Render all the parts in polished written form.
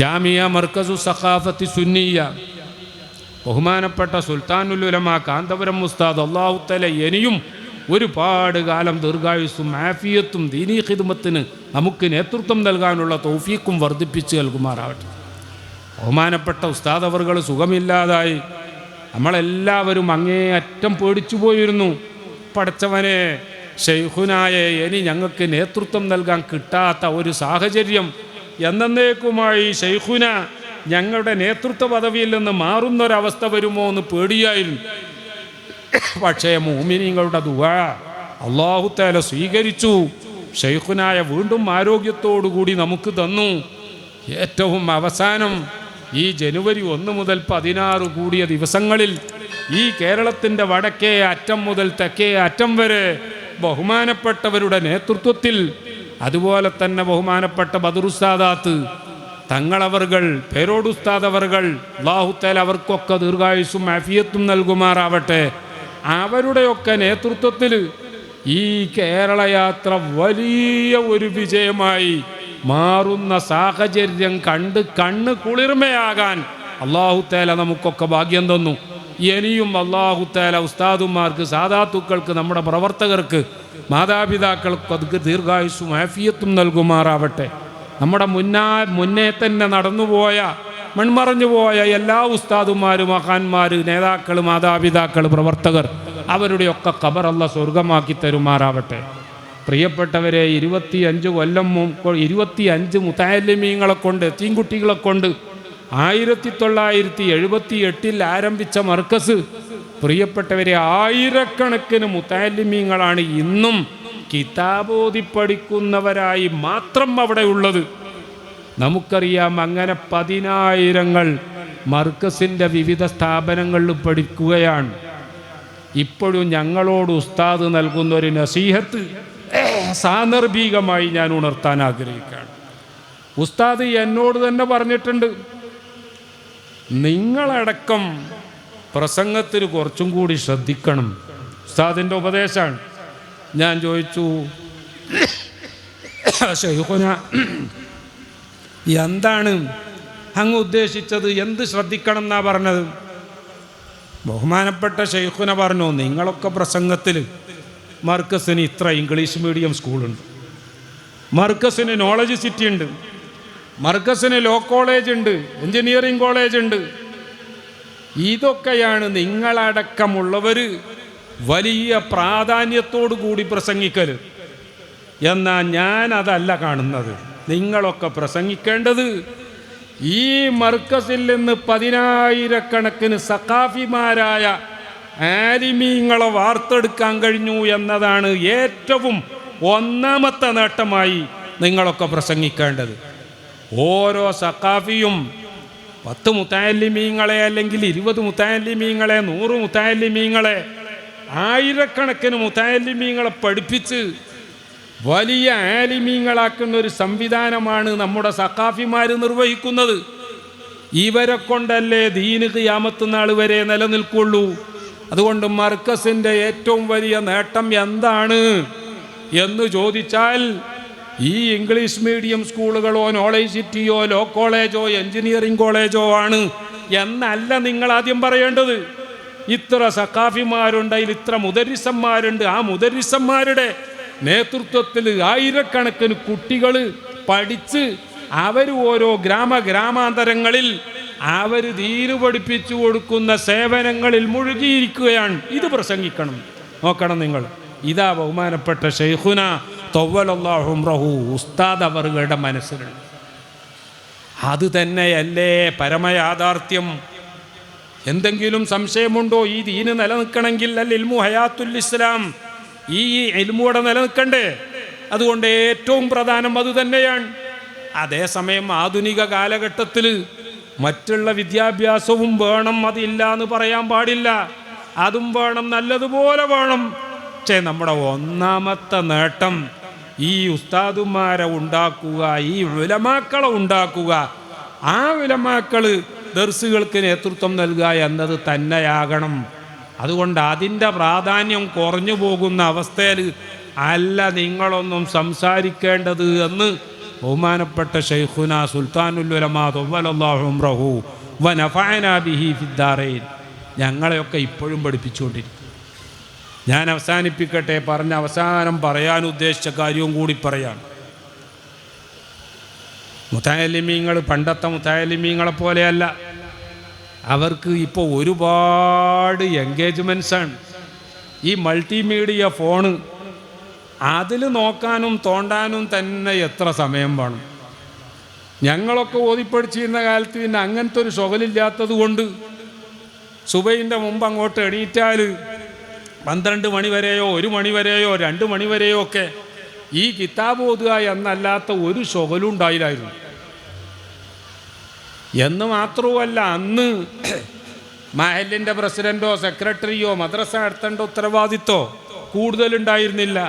ജാമിയ മർക്കസു സഖാഫത്തി സുന്നിയ ബഹുമാനപ്പെട്ട സുൽത്താനുൽ ഉലമ കാന്തപുരം ഉസ്താദ് അല്ലാഹു തആല ഇനിയും ഒരുപാട് കാലം ദീർഘായുസ്സും ആഫിയത്തും ദീനീ ഖിദ്മത്തിന് നമുക്ക് നേതൃത്വം നൽകാനുള്ള തൗഫീഖും വർദ്ധിപ്പിച്ച് നൽകുമാറാവട്ടെ. ബഹുമാനപ്പെട്ട ഉസ്താദ് അവർകൾ സുഖമില്ലാതായി നമ്മളെല്ലാവരും അങ്ങേയറ്റം പേടിച്ചു പോയിരുന്നു. പടച്ചവനെ, ശൈഖുനായ ഇനി ഞങ്ങൾക്ക് നേതൃത്വം നൽകാൻ കിട്ടാത്ത ഒരു സാഹചര്യം എന്നേക്കുമായി ശൈഖുന ഞങ്ങളുടെ നേതൃത്വ പദവിയിൽ നിന്ന് മാറുന്നൊരവസ്ഥ വരുമോ എന്ന് പേടിയായിരുന്നു. പക്ഷേ മുഅ്മിനീങ്ങളുടെ ദുആ അല്ലാഹു തആല സ്വീകരിച്ചു. ശൈഖുനായ വീണ്ടും ആരോഗ്യത്തോടുകൂടി നമുക്ക് തന്നു. ഏറ്റവും അവസാനം ഈ ജനുവരി 1 മുതൽ 16 കൂടിയ ദിവസങ്ങളിൽ ഈ കേരളത്തിൻ്റെ വടക്കേ അറ്റം മുതൽ തെക്കേ അറ്റം വരെ ബഹുമാനപ്പെട്ടവരുടെ നേതൃത്വത്തിൽ, അതുപോലെ തന്നെ ബഹുമാനപ്പെട്ട ബദറുസ്താദാത്ത് തങ്ങളവർകൾ, പേരോടുസ്താദവർകൾ, അല്ലാഹു തആല അവർക്കൊക്കെ ദീർഘായുസ്സും ആഫിയത്തും നൽകുമാറാവട്ടെ. അവരുടെയൊക്കെ നേതൃത്വത്തിൽ ഈ കേരള യാത്ര വലിയ ഒരു വിജയമായി മാറുന്ന സാഹചര്യം കണ്ട് കണ്ണ് കുളിർമയാകാൻ അല്ലാഹു തആല നമുക്കൊക്കെ ഭാഗ്യം തന്നു. ഇനിയും അല്ലാഹു തആല ഉസ്താദുമാർക്ക്, സാദാത്തുക്കൾക്ക്, നമ്മുടെ പ്രവർത്തകർക്ക്, മാതാപിതാക്കൾക്ക് ദീർഘായുസ്സും ആഫിയത്തും നൽകുമാറാവട്ടെ. നമ്മുടെ മുന്നേ തന്നെ നടന്നുപോയ, മൺമറഞ്ഞു പോയ എല്ലാ ഉസ്താദുമാരും, മഹാന്മാർ, നേതാക്കൾ, മാതാപിതാക്കൾ, പ്രവർത്തകർ, അവരുടെയൊക്കെ ഖബർ അല്ലാഹ് സ്വർഗമാക്കി തരുമാറാവട്ടെ. പ്രിയപ്പെട്ടവരെ, 25 കൊല്ലം 25 മുതഅല്ലിമീങ്ങളെ കൊണ്ട്, തീൻകുട്ടികളെ കൊണ്ട് 1978 ആരംഭിച്ച മർക്കസ്, പ്രിയപ്പെട്ടവരെ, ആയിരക്കണക്കിന് മുതഅല്ലിമീങ്ങളാണ് ഇന്നും കിതാബോധി പഠിക്കുന്നവരായി മാത്രം അവിടെ ഉള്ളത്. നമുക്കറിയാം, അങ്ങനെ 10,000ങ്ങൾ മർക്കസിൻ്റെ വിവിധ സ്ഥാപനങ്ങളിൽ പഠിക്കുകയാണ്. ഇപ്പോഴും ഞങ്ങളോട് ഉസ്താദ് നൽകുന്ന ഒരു നസീഹത്ത് സാന്ദർഭികമായി ഞാൻ ഉണർത്താൻ ആഗ്രഹിക്കുകയാണ്. ഉസ്താദ് എന്നോട് തന്നെ പറഞ്ഞിട്ടുണ്ട്, നിങ്ങളടക്കം പ്രസംഗത്തിൽ കുറച്ചും കൂടി ശ്രദ്ധിക്കണം. ഉസ്താദിൻ്റെ ഉപദേശമാണ്. ഞാൻ ചോദിച്ചു, ശൈഖുന, എന്താണ് അങ്ങ് ഉദ്ദേശിച്ചത്? എന്ത് ശ്രദ്ധിക്കണം എന്നാ പറഞ്ഞത്? ബഹുമാനപ്പെട്ട ശൈഖുന പറഞ്ഞു, നിങ്ങളൊക്കെ പ്രസംഗത്തിൽ മർക്കസിന് ഇത്ര ഇംഗ്ലീഷ് മീഡിയം സ്കൂളുണ്ട്, മർക്കസിന് നോളജ് സിറ്റി ഉണ്ട്, മർക്കസിന് ലോ കോളേജ് ഉണ്ട്, എഞ്ചിനീയറിംഗ് കോളേജ് ഉണ്ട്. ഇതൊക്കെയാണ് നിങ്ങളടക്കമുള്ളവർ വലിയ പ്രാധാന്യത്തോടു കൂടി പ്രസംഗിക്കൽ. എന്നാൽ ഞാൻ അതല്ല കാണുന്നത്. നിങ്ങളൊക്കെ പ്രസംഗിക്കേണ്ടത് ഈ മർക്കസിൽ നിന്ന് 10,000കണക്കിന് സഖാഫിമാരായ ആലിമീങ്ങളെ വാർത്തെടുക്കാൻ കഴിഞ്ഞു എന്നതാണ് ഏറ്റവും ഒന്നാമത്തെ നേട്ടമായി നിങ്ങളൊക്കെ പ്രസംഗിക്കേണ്ടത്. ഓരോ സഖാഫിയും 10 മുതഅല്ലിമീങ്ങളെ, അല്ലെങ്കിൽ 20 മുതഅല്ലിമീങ്ങളെ, 100 മുതഅല്ലിമീങ്ങളെ, ആയിരക്കണക്കിന് മുതഅല്ലിമീങ്ങളെ പഠിപ്പിച്ച് വലിയ ആലിമീങ്ങളാക്കുന്ന ഒരു സംവിധാനമാണ് നമ്മുടെ സഖാഫിമാർ നിർവഹിക്കുന്നത്. ഇവരെ കൊണ്ടല്ലേ ദീന് ഖിയാമത്ത് നാൾ വരെ നിലനിൽക്കുള്ളൂ. അതുകൊണ്ട് മർക്കസിൻ്റെ ഏറ്റവും വലിയ നേട്ടം എന്താണ് എന്ന് ചോദിച്ചാൽ, ഈ ഇംഗ്ലീഷ് മീഡിയം സ്കൂളുകളോ നോളജ് സിറ്റിയോ ലോ കോളേജോ എഞ്ചിനീയറിംഗ് കോളേജോ ആണ് എന്നല്ല നിങ്ങൾ ആദ്യം പറയേണ്ടത്. ഇത്ര സഖാഫിമാരുണ്ട്, അതിൽ ഇത്ര മുദരിസന്മാരുണ്ട്, ആ മുദരിസന്മാരുടെ നേതൃത്വത്തിൽ ആയിരക്കണക്കിന് കുട്ടികൾ പഠിച്ച് അവർ ഓരോ ഗ്രാമാന്തരങ്ങളിൽ അവർ ദീന് പഠിപ്പിച്ചു കൊടുക്കുന്ന സേവനങ്ങളിൽ മുഴുകിയിരിക്കുകയാണ്. ഇത് പ്രസംഗിക്കണം. നോക്കണം നിങ്ങൾ. ഇതാ ബഹുമാനപ്പെട്ട ശൈഖുന തവ്വലല്ലാഹു ഉംറഹു ഉസ്താദ് അവരുടെ മനസ്സിലുണ്ട്. അത് തന്നെയല്ലേ പരമയാഥാർത്ഥ്യം. എന്തെങ്കിലും സംശയമുണ്ടോ? ഈ ദീന് നിലനിൽക്കണമെങ്കിൽ അൽ ഇൽമു ഹയാത്തുൽ ഇസ്ലാം, ഈ ഇൽമൂടെ നിലനിൽക്കണ്ടേ? അതുകൊണ്ട് ഏറ്റവും പ്രധാനം അത് തന്നെയാണ്. അതേസമയം ആധുനിക കാലഘട്ടത്തിൽ മറ്റുള്ള വിദ്യാഭ്യാസവും വേണം, അതില്ല എന്ന് പറയാൻ പാടില്ല. അതും വേണം, നല്ലതുപോലെ വേണം. പക്ഷേ നമ്മുടെ ഒന്നാമത്തെ നേട്ടം ഈ ഉസ്താദുമാരെ ഉണ്ടാക്കുക, ഈ ഉലമാക്കളെ ഉണ്ടാക്കുക, ആ ഉലമാക്കൾ ദർസുകൾക്ക് നേതൃത്വം നൽകുക എന്നത് തന്നെയാകണം. അതുകൊണ്ട് അതിൻ്റെ പ്രാധാന്യം കുറഞ്ഞു പോകുന്ന അവസ്ഥയിൽ അല്ല നിങ്ങളൊന്നും സംസാരിക്കേണ്ടത് എന്ന് ബഹുമാനപ്പെട്ട ശൈഖുന സുൽത്താനുൽ ഉലമാ തവ്വലല്ലാഹു ഉംറഹു വനഫഅനാ ബിഹി ഫിദ്ദാറൈൻ ഞങ്ങളെയൊക്കെ ഇപ്പോഴും പഠിപ്പിച്ചുകൊണ്ടിരിക്കും. ഞാൻ അവസാനിപ്പിക്കട്ടെ, പറഞ്ഞ അവസാനം പറയാൻ ഉദ്ദേശിച്ച കാര്യവും കൂടി പറയാം. മുതഅല്ലിമീങ്ങൾ പണ്ടത്തെ മുതഅല്ലിമീങ്ങളെ പോലെയല്ല. അവർക്ക് ഇപ്പോൾ ഒരുപാട് എൻഗേജ്മെൻറ്റ്സാണ്. ഈ മൾട്ടിമീഡിയ ഫോണ് അതിൽ നോക്കാനും തോണ്ടാനും തന്നെ എത്ര സമയം വേണം. ഞങ്ങളൊക്കെ ഓതിപ്പടിച്ചിരുന്ന കാലത്ത് പിന്നെ അങ്ങനത്തെ ഒരു ശുഗലില്ലാത്തത് കൊണ്ട് സുബൈൻ്റെ മുമ്പ് അങ്ങോട്ട് എണീറ്റാൽ 12 മണി വരെയോ 1 മണി വരെയോ 2 മണി വരെയോ ഒക്കെ ഈ കിതാബ് ഓതുക എന്നല്ലാത്ത ഒരു ശുഗലും ഉണ്ടായില്ലായിരുന്നു. എന്ന് മാത്രവുമല്ല, അന്ന് മഹല്ലിൻ്റെ പ്രസിഡൻറ്റോ സെക്രട്ടറിയോ മദ്രസ നടത്തേണ്ട ഉത്തരവാദിത്വമോ കൂടുതലുണ്ടായിരുന്നില്ല.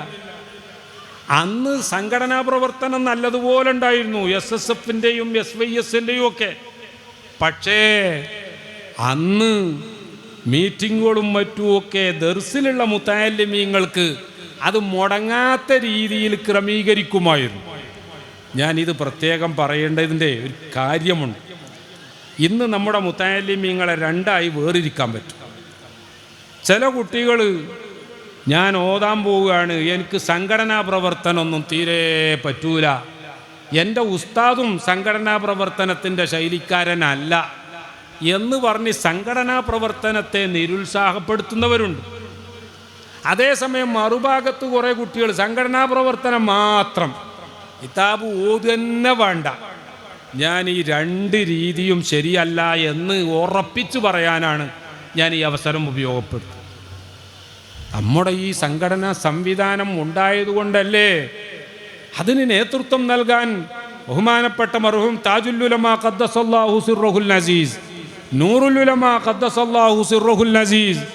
അന്ന് സംഘടനാ പ്രവർത്തനം നല്ലതുപോലെ ഉണ്ടായിരുന്നു, SSFൻ്റെയും SYSൻ്റെയും ഒക്കെ. പക്ഷേ അന്ന് മീറ്റിങ്ങുകളും മറ്റുമൊക്കെ ദർസിലുള്ള മുതഅല്ലിമീങ്ങൾക്ക് അത് മുടങ്ങാത്ത രീതിയിൽ ക്രമീകരിക്കുമായിരുന്നു. ഞാനിത് പ്രത്യേകം പറയേണ്ടതിൻ്റെ ഒരു കാര്യമുണ്ട്. ഇന്ന് നമ്മുടെ മുതഅല്ലിമീങ്ങളെ രണ്ടായി വേറിരിക്കാൻ പറ്റും. ചില കുട്ടികൾ ഞാൻ ഓതാൻ പോവുകയാണ്, എനിക്ക് സംഘടനാ പ്രവർത്തനമൊന്നും തീരെ പറ്റൂല, എൻ്റെ ഉസ്താദും സംഘടനാ പ്രവർത്തനത്തിൻ്റെ ശൈലിക്കാരനല്ല എന്ന് പറഞ്ഞ് സംഘടനാ പ്രവർത്തനത്തെ നിരുത്സാഹപ്പെടുത്തുന്നവരുണ്ട്. അതേസമയം മറുഭാഗത്ത് കുറേ കുട്ടികൾ സംഘടനാ പ്രവർത്തനം മാത്രം, കിതാബ് ഓതുതന്നെ വേണ്ട. ഞാൻ ഈ 2 രീതിയും ശരിയല്ല എന്ന് ഉറപ്പിച്ചു പറയാനാണ് ഞാൻ ഈ അവസരം ഉപയോഗപ്പെടുത്തുന്നത്. നമ്മുടെ ഈ സംഘടനാ സംവിധാനം ഉണ്ടായതുകൊണ്ടല്ലേ അതിന് നേതൃത്വം നൽകാൻ ബഹുമാനപ്പെട്ട മർഹൂം താജുൽ ഉലമാ ഖദ്ദസല്ലാഹു സിർറഹുൽ അസീസ്, നൂറുൽ ഉലമാ ഖദ്ദസല്ലാഹു സിർറഹുൽ അസീസ്,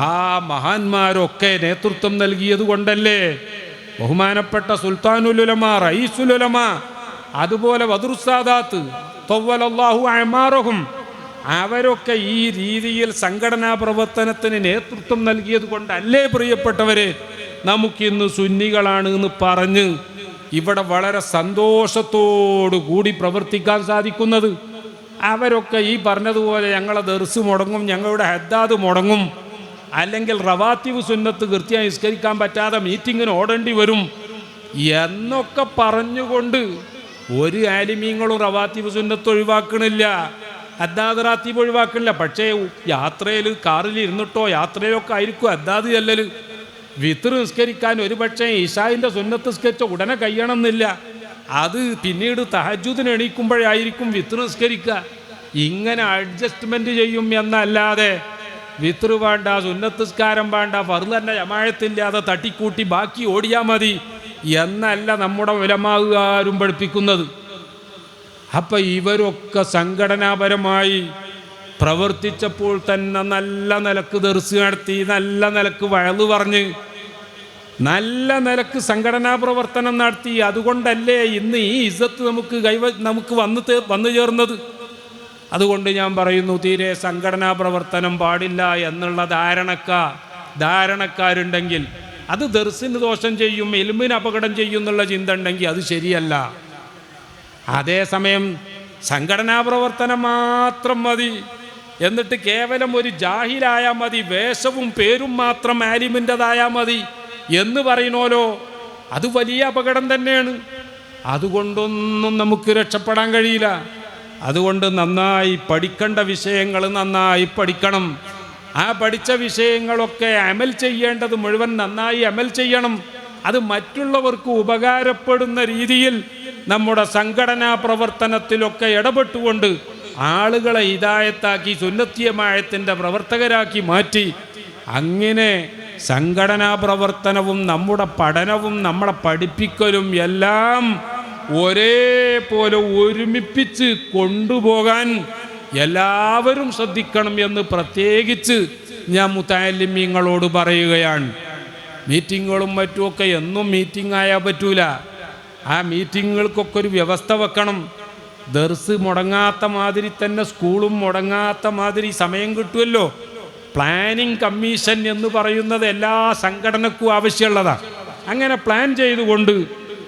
ആ മഹാന്മാരൊക്കെ നേതൃത്വം നൽകിയത് കൊണ്ടല്ലേ ബഹുമാനപ്പെട്ട സുൽത്താനുൽ ഉലമാ റഈസുൽ ഉലമാ, അതുപോലെ ബദ്റുസ്സാദാത്ത് തവ്വലല്ലാഹു അഅ്മാറഹും, അവരൊക്കെ ഈ രീതിയിൽ സംഘടനാ പ്രവർത്തനത്തിന് നേതൃത്വം നൽകിയത് കൊണ്ടല്ലേ പ്രിയപ്പെട്ടവരെ നമുക്കിന്ന് സുന്നികളാണ് എന്ന് പറഞ്ഞ് ഇവിടെ വളരെ സന്തോഷത്തോടു കൂടി പ്രവർത്തിക്കാൻ സാധിക്കുന്നത്. അവരൊക്കെ ഈ പറഞ്ഞതുപോലെ ഞങ്ങളെ ദർസ് മുടങ്ങും, ഞങ്ങളുടെ ഹദ്ദാദ് മുടങ്ങും, അല്ലെങ്കിൽ റവാത്തിബ് സുന്നത്ത് കൃത്യമായി നിസ്കരിക്കാൻ പറ്റാതെ മീറ്റിങ്ങിന് ഓടേണ്ടി വരും എന്നൊക്കെ പറഞ്ഞുകൊണ്ട് ഒരു ആലിമീങ്ങളും റവാത്തിബ് സുന്നത്ത് ഒഴിവാക്കണില്ല, ഹദ്ദാദ് റാത്തീബ് ഒഴിവാക്കണില്ല. പക്ഷേ യാത്രയിൽ കാറിൽ ഇരുന്നിട്ടോ യാത്രയിലൊക്കെ ആയിരിക്കും ഹദ്ദാദ് ചെല്ലൽ. വിത്ർ നിസ്കരിക്കാൻ ഒരു പക്ഷേ ഇശായിൻ്റെ സുന്നത്ത് നിസ്കരിച്ച ഉടനെ കഴിയണമെന്നില്ല, അത് പിന്നീട് തഹജ്ജുദിന് എണീക്കുമ്പോഴായിരിക്കും വിത്ർ നിസ്കരിക്കുക. ഇങ്ങനെ അഡ്ജസ്റ്റ്മെൻറ്റ് ചെയ്യും എന്നല്ലാതെ വിത്ർ വേണ്ട, സുന്നത്ത് നിസ്കാരം വേണ്ട, ഫർള് തന്നെ ജമാഅത്തില്ലാതെ തട്ടിക്കൂട്ടി ബാക്കി ഓടിയാൽ മതി എന്നല്ല നമ്മുടെ ഉലമാവുകാരും പഠിപ്പിക്കുന്നത്. അപ്പം ഇവരൊക്കെ സംഘടനാപരമായി പ്രവർത്തിച്ചപ്പോൾ തന്നെ നല്ല നിലക്ക് ദർസ് നടത്തി, നല്ല നിലക്ക് വഅ്ള് പറഞ്ഞ്, നല്ല നിലക്ക് സംഘടനാ പ്രവർത്തനം നടത്തി. അതുകൊണ്ടല്ലേ ഇന്ന് ഈ ഇസ്സത്ത് നമുക്ക് വന്നു ചേർന്നത്. അതുകൊണ്ട് ഞാൻ പറയുന്നു, തീരെ സംഘടനാ പ്രവർത്തനം പാടില്ല എന്നുള്ള ധാരണക്കാരുണ്ടെങ്കിൽ അത് ദർസിന് ദോഷം ചെയ്യും, ഇൽമിന് അപകടം ചെയ്യും എന്നുള്ള ചിന്ത ഉണ്ടെങ്കിൽ അത് ശരിയല്ല. അതേസമയം സംഘടനാ പ്രവർത്തനം മാത്രം മതി, എന്നിട്ട് കേവലം ഒരു ജാഹിലായാൽ മതി, വേഷവും പേരും മാത്രം ആലിമിൻ്റെതായാൽ മതി എന്ന് പറയുന്നോലോ, അത് വലിയ അപകടം തന്നെയാണ്. അതുകൊണ്ടൊന്നും നമുക്ക് രക്ഷപ്പെടാൻ കഴിയില്ല. അതുകൊണ്ട് നന്നായി പഠിക്കേണ്ട വിഷയങ്ങൾ നന്നായി പഠിക്കണം. ആ പഠിച്ച വിഷയങ്ങളൊക്കെ അമൽ ചെയ്യേണ്ടത് മുഴുവൻ നന്നായി അമൽ ചെയ്യണം. അത് മറ്റുള്ളവർക്ക് ഉപകാരപ്പെടുന്ന രീതിയിൽ നമ്മുടെ സംഘടനാ പ്രവർത്തനത്തിലൊക്കെ ഇടപെട്ടുകൊണ്ട് ആളുകളെ ഹിദായത്താക്കി സുന്നത്തിയമായത്തിൻ്റെ പ്രവർത്തകരാക്കി മാറ്റി, അങ്ങനെ സംഘടനാ പ്രവർത്തനവും നമ്മുടെ പഠനവും നമ്മളെ പഠിപ്പിക്കലും എല്ലാം ഒരേപോലെ ഒരുമിപ്പിച്ച് കൊണ്ടുപോകാൻ എല്ലാവരും ശ്രദ്ധിക്കണം എന്ന് പ്രത്യേകിച്ച് ഞാൻ മുതഅല്ലിമീങ്ങളോട് പറയുകയാണ്. മീറ്റിങ്ങുകളും മറ്റുമൊക്കെ എന്നും മീറ്റിംഗ് ആയാൽ പറ്റൂല. ആ മീറ്റിങ്ങുകൾക്കൊക്കെ ഒരു വ്യവസ്ഥ വെക്കണം. ദർസ് മുടങ്ങാത്ത മാതിരി തന്നെ സ്കൂളും മുടങ്ങാത്ത മാതിരി സമയം കിട്ടുമല്ലോ. പ്ലാനിങ് കമ്മീഷൻ എന്ന് പറയുന്നത് എല്ലാ സംഘടനക്കും ആവശ്യമുള്ളതാണ്. അങ്ങനെ പ്ലാൻ ചെയ്തുകൊണ്ട്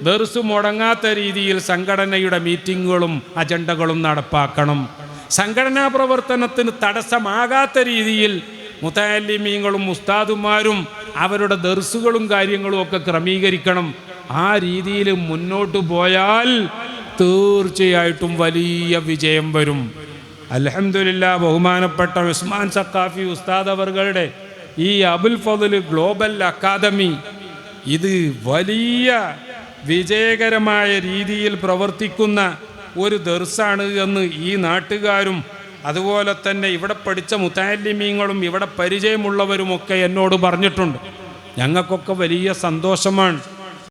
ദർസ് മുടങ്ങാത്ത രീതിയിൽ സംഘടനയുടെ മീറ്റിങ്ങുകളും അജണ്ടകളും നടപ്പാക്കണം. സംഘടനാ പ്രവർത്തനത്തിന് തടസ്സമാകാത്ത രീതിയിൽ മുതഅല്ലിമീങ്ങളും ഉസ്താദുമാരും അവരുടെ ദർസുകളും കാര്യങ്ങളും ഒക്കെ ക്രമീകരിക്കണം. ആ രീതിയിൽ മുന്നോട്ട് പോയാൽ തീർച്ചയായിട്ടും വലിയ വിജയം വരും. അൽഹംദുലില്ലാഹ്, ബഹുമാനപ്പെട്ട ഉസ്മാൻ സഖാഫി ഉസ്താദ് അവരുടെ ഈ അബുൽ ഫضൽ ഗ്ലോബൽ അക്കാദമി ഇത് വലിയ വിജയകരമായ രീതിയിൽ പ്രവർത്തിക്കുന്ന ഒരു ദർസാണ് എന്ന് ഈ നാട്ടുകാരും അതുപോലെ തന്നെ ഇവിടെ പഠിച്ച മുതഅല്ലിമീങ്ങളും ഇവിടെ പരിചയമുള്ളവരുമൊക്കെ എന്നോട് പറഞ്ഞിട്ടുണ്ട്. ഞങ്ങൾക്കൊക്കെ വലിയ സന്തോഷമാണ്.